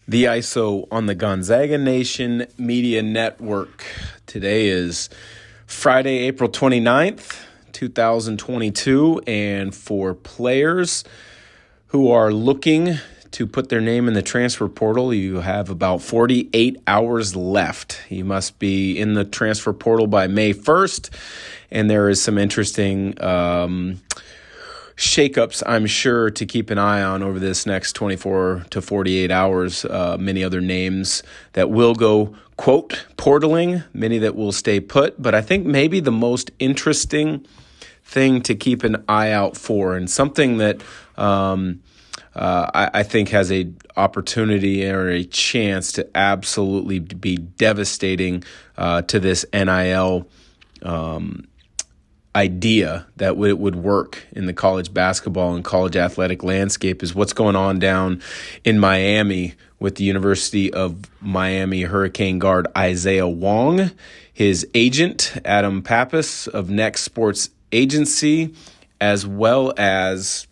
The Iso on the Gonzaga Nation Media Network. Today is Friday, April 29th, 2022, and for players who are looking to put their name in the transfer portal, you have about 48 hours left. You must be in the transfer portal by May 1st, and there is some interesting shakeups, I'm sure, to keep an eye on over this next 24 to 48 hours. Many other names that will go, quote, portaling, many that will stay put. But I think maybe the most interesting thing to keep an eye out for, and something that I think has a opportunity or a chance to absolutely be devastating to this NIL idea that it would work in the college basketball and college athletic landscape, is what's going on down in Miami with the University of Miami Hurricane guard Isaiah Wong, his agent Adam Pappas of Next Sports Agency, as well as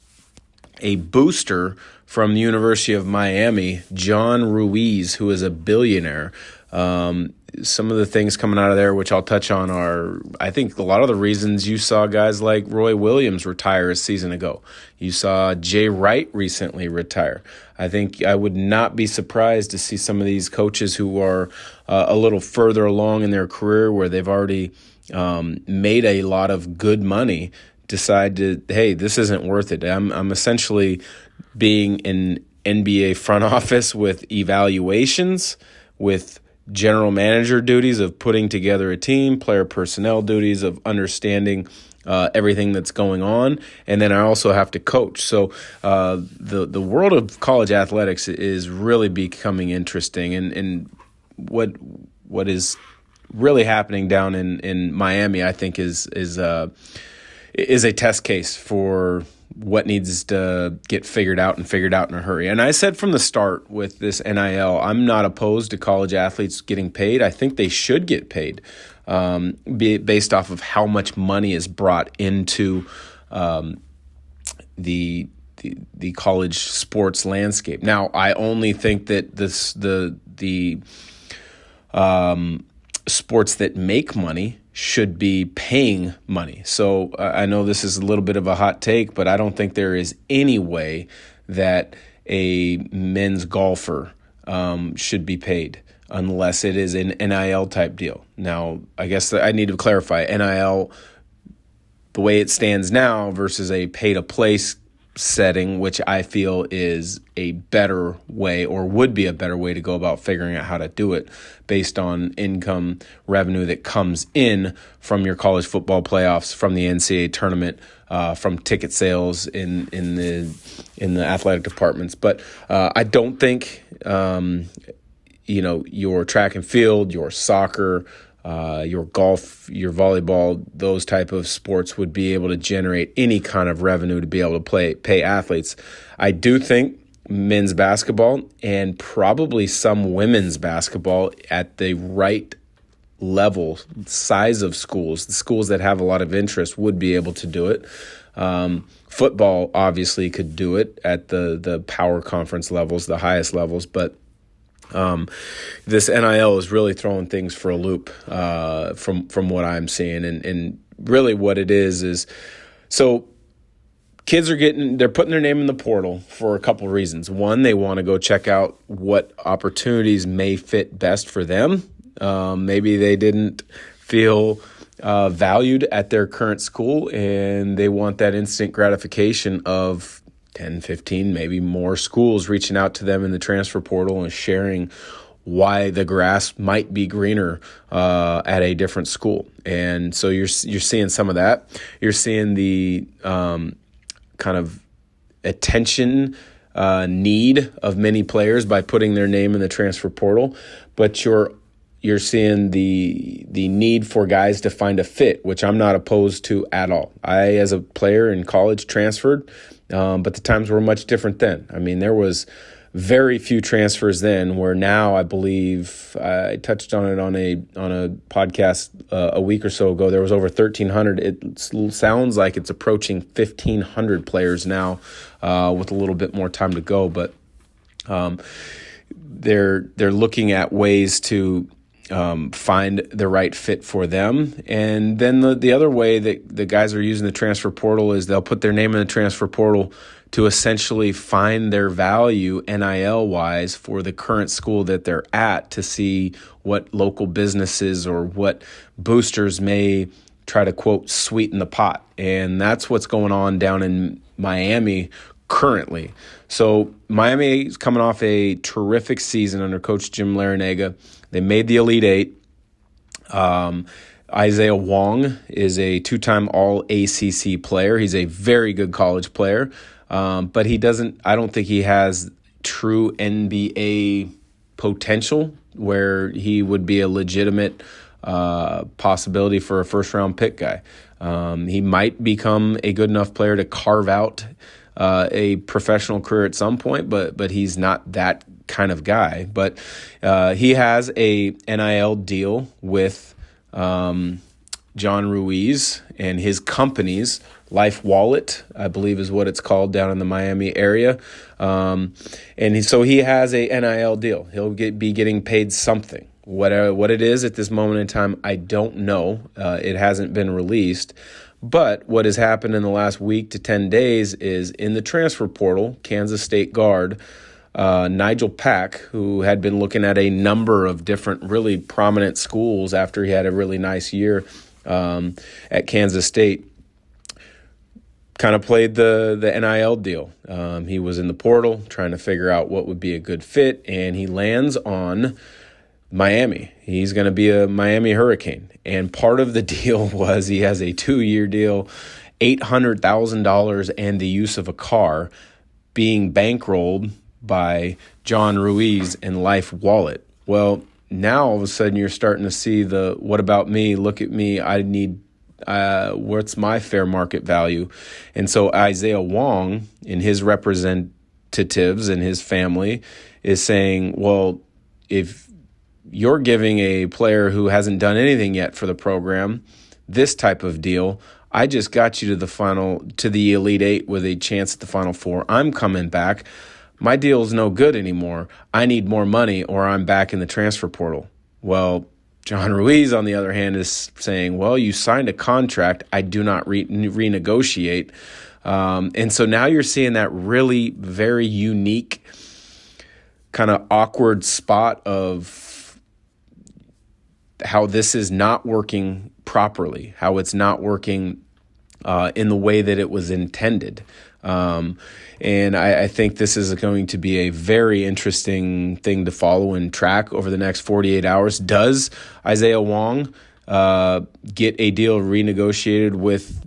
a booster from the University of Miami, John Ruiz, who is a billionaire. Some of the things coming out of there, which I'll touch on, are, I think, a lot of the reasons you saw guys like Roy Williams retire a season ago. You saw Jay Wright recently retire. I think I would not be surprised to see some of these coaches who are a little further along in their career, where they've already made a lot of good money, decide to, hey, this isn't worth it. I'm essentially being in NBA front office with evaluations, with general manager duties of putting together a team, player personnel duties of understanding everything that's going on, and then I also have to coach. So the world of college athletics is really becoming interesting, and what is really happening down in Miami, I think, is a test case for what needs to get figured out in a hurry. And I said from the start with this NIL, I'm not opposed to college athletes getting paid. I think they should get paid based off of how much money is brought into the college sports landscape. Now, I only think that the sports that make money should be paying money. So I know this is a little bit of a hot take, but I don't think there is any way that a men's golfer should be paid unless it is an NIL type deal. Now, I guess I need to clarify NIL, the way it stands now, versus a pay-to-play setting, which I feel is a better way, or would be a better way, to go about figuring out how to do it based on income revenue that comes in from your college football playoffs, from the NCAA tournament, from ticket sales in the athletic departments. But I don't think your track and field, your soccer, your golf, your volleyball, those type of sports would be able to generate any kind of revenue to be able to pay athletes. I do think men's basketball and probably some women's basketball at the right level, size of schools, the schools that have a lot of interest, would be able to do it. Football obviously could do it at the power conference levels, the highest levels, but this NIL is really throwing things for a loop from what I'm seeing. And really what it is so kids they're putting their name in the portal for a couple of reasons. One, they want to go check out what opportunities may fit best for them. Maybe they didn't feel valued at their current school, and they want that instant gratification of 10, 15, maybe more schools reaching out to them in the transfer portal and sharing why the grass might be greener at a different school. And so you're seeing some of that. You're seeing the kind of attention need of many players by putting their name in the transfer portal, but you're seeing the need for guys to find a fit, which I'm not opposed to at all. I, as a player in college, transferred, but the times were much different then. I mean, there was very few transfers then, where now I believe I touched on it on a podcast a week or so ago. There was over 1,300. It sounds like it's approaching 1,500 players now with a little bit more time to go. But they're looking at ways to find the right fit for them. And then the other way that the guys are using the transfer portal is they'll put their name in the transfer portal to essentially find their value NIL-wise for the current school that they're at, to see what local businesses or what boosters may try to, quote, sweeten the pot. And that's what's going on down in Miami currently. So Miami is coming off a terrific season under Coach Jim Larinaga. They made the Elite Eight. Isaiah Wong is a two-time All-ACC player. He's a very good college player, but I don't think he has true NBA potential where he would be a legitimate possibility for a first-round pick guy. He might become a good enough player to carve out a professional career at some point, but he's not that kind of guy. But he has a NIL deal with John Ruiz and his company's Life Wallet, I believe is what it's called down in the Miami area. So he has a NIL deal. He'll be getting paid something. What it is at this moment in time, I don't know. It hasn't been released. But what has happened in the last week to 10 days is in the transfer portal, Kansas State guard Nigel Pack, who had been looking at a number of different really prominent schools after he had a really nice year at Kansas State, kind of played the NIL deal. He was in the portal trying to figure out what would be a good fit, and he lands on Miami. He's going to be a Miami Hurricane. And part of the deal was he has a 2-year deal, $800,000 and the use of a car being bankrolled by John Ruiz and Life Wallet. Well, now all of a sudden you're starting to see the what about me? Look at me. I need what's my fair market value? And so Isaiah Wong and his representatives and his family is saying, well, if you're giving a player who hasn't done anything yet for the program this type of deal, I just got you to the Elite Eight with a chance at the Final Four. I'm coming back. My deal's no good anymore. I need more money or I'm back in the transfer portal. Well, John Ruiz, on the other hand, is saying, well, you signed a contract. I do not renegotiate. And so now you're seeing that really very unique kind of awkward spot of how this is not working properly, how it's not working in the way that it was intended. And I think this is going to be a very interesting thing to follow and track over the next 48 hours. Does Isaiah Wong get a deal renegotiated with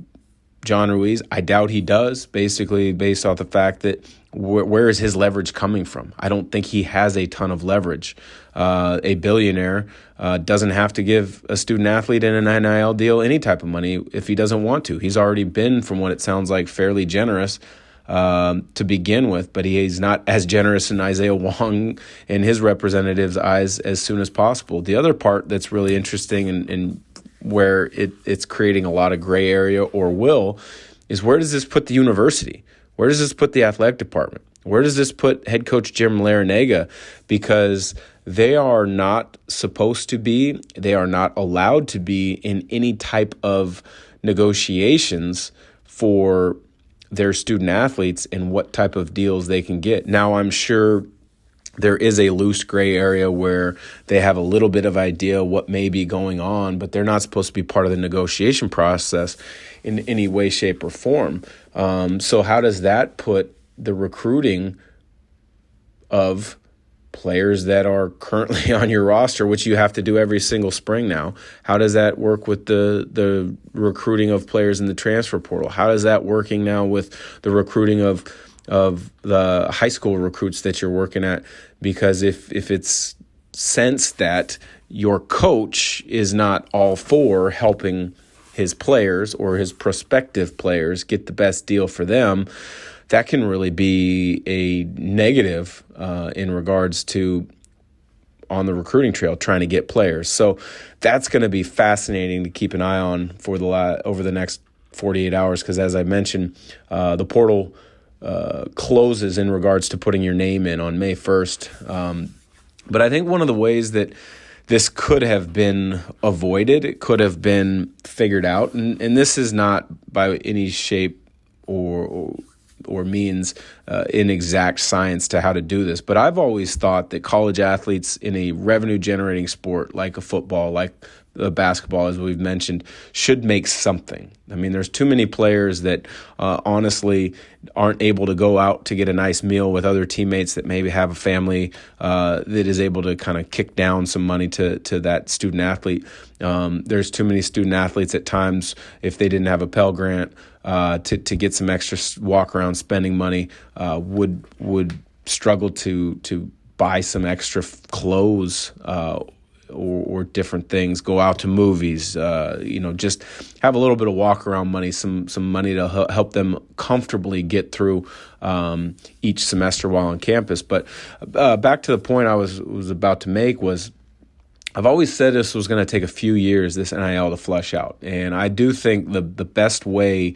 John Ruiz? I doubt he does, basically based off the fact that where is his leverage coming from? I don't think he has a ton of leverage. A billionaire doesn't have to give a student athlete in an NIL deal any type of money if he doesn't want to. He's already been, from what it sounds like, fairly generous to begin with, but he's not as generous in Isaiah Wong and his representatives' eyes as soon as possible. The other part that's really interesting and where it's creating a lot of gray area is where does this put the university? Where does this put the athletic department? Where does this put head coach Jim Larinaga? Because they are not supposed to be, they are not allowed to be in any type of negotiations for their student athletes and what type of deals they can get. Now, I'm sure there is a loose gray area where they have a little bit of idea what may be going on, but they're not supposed to be part of the negotiation process in any way, shape, or form. So how does that put the recruiting of players that are currently on your roster, which you have to do every single spring now? How does that work with the recruiting of players in the transfer portal? How is that working now with the recruiting of the high school recruits that you're working at? Because if it's sensed that your coach is not all for helping his players or his prospective players get the best deal for them, that can really be a negative in regards to on the recruiting trail trying to get players. So that's going to be fascinating to keep an eye on for over the next 48 hours because, as I mentioned, the portal closes in regards to putting your name in on May 1st. But I think one of the ways that this could have been avoided, it could have been figured out, and this is not by any shape or means inexact science to how to do this. But I've always thought that college athletes in a revenue-generating sport like a football, like basketball, as we've mentioned, should make something. I mean, there's too many players that honestly aren't able to go out to get a nice meal with other teammates that maybe have a family that is able to kind of kick down some money to that student athlete. There's too many student athletes at times, if they didn't have a Pell Grant, to get some extra walk around spending money, would struggle to buy some extra clothes or different things, go out to movies, just have a little bit of walk around money, some money to help them comfortably get through each semester while on campus. But back to the point I was about to make was, I've always said this was going to take a few years, this NIL, to flesh out. And I do think the best way,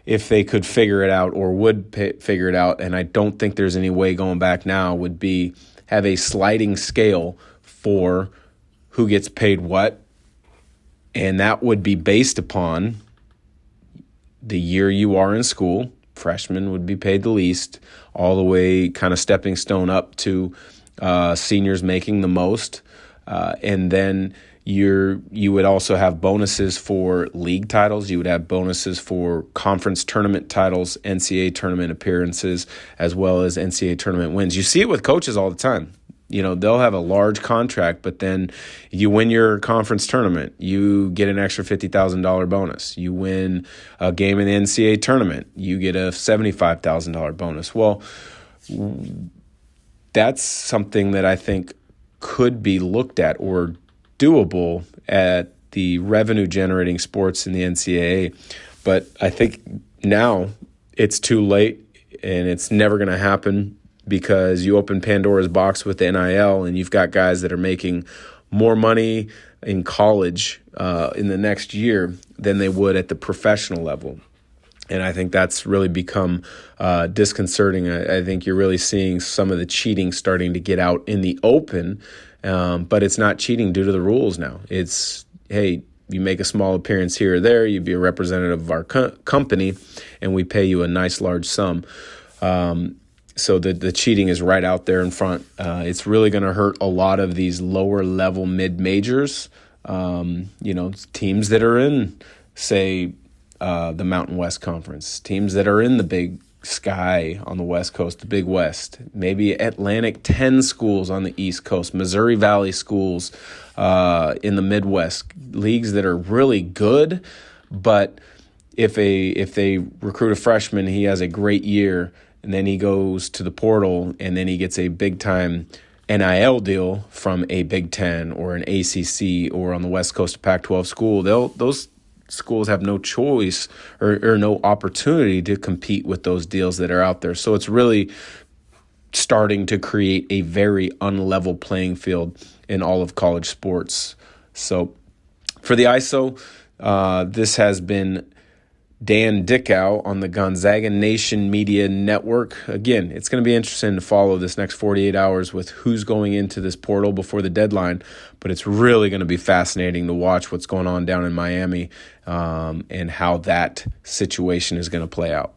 if they could figure it out or would figure it out, and I don't think there's any way going back now, would be have a sliding scale for who gets paid what. And that would be based upon the year you are in school. Freshmen would be paid the least, all the way kind of stepping stone up to seniors making the most. And then you would also have bonuses for league titles. You would have bonuses for conference tournament titles, NCAA tournament appearances, as well as NCAA tournament wins. You see it with coaches all the time. They'll have a large contract, but then you win your conference tournament, you get an extra $50,000 bonus. You win a game in the NCAA tournament, you get a $75,000 bonus. Well, that's something that I think could be looked at or doable at the revenue-generating sports in the NCAA. But I think now it's too late, and it's never going to happen, because you open Pandora's box with the NIL, and you've got guys that are making more money in college in the next year than they would at the professional level. And I think that's really become disconcerting. I think you're really seeing some of the cheating starting to get out in the open, but it's not cheating due to the rules now. It's, hey, you make a small appearance here or there, you be a representative of our company, and we pay you a nice large sum. So the cheating is right out there in front. It's really going to hurt a lot of these lower level mid-majors, teams that are in, say, the Mountain West Conference, teams that are in the Big Sky on the West Coast, the Big West, maybe Atlantic 10 schools on the East Coast, Missouri Valley schools in the Midwest, leagues that are really good. But if they recruit a freshman, he has a great year, and then he goes to the portal, and then he gets a big-time NIL deal from a Big Ten or an ACC or on the West Coast, a Pac-12 school, those schools have no choice or no opportunity to compete with those deals that are out there. So it's really starting to create a very unlevel playing field in all of college sports. So for the ISO, this has been Dan Dickau on the Gonzaga Nation Media Network. Again, it's going to be interesting to follow this next 48 hours with who's going into this portal before the deadline, but it's really going to be fascinating to watch what's going on down in Miami and how that situation is going to play out.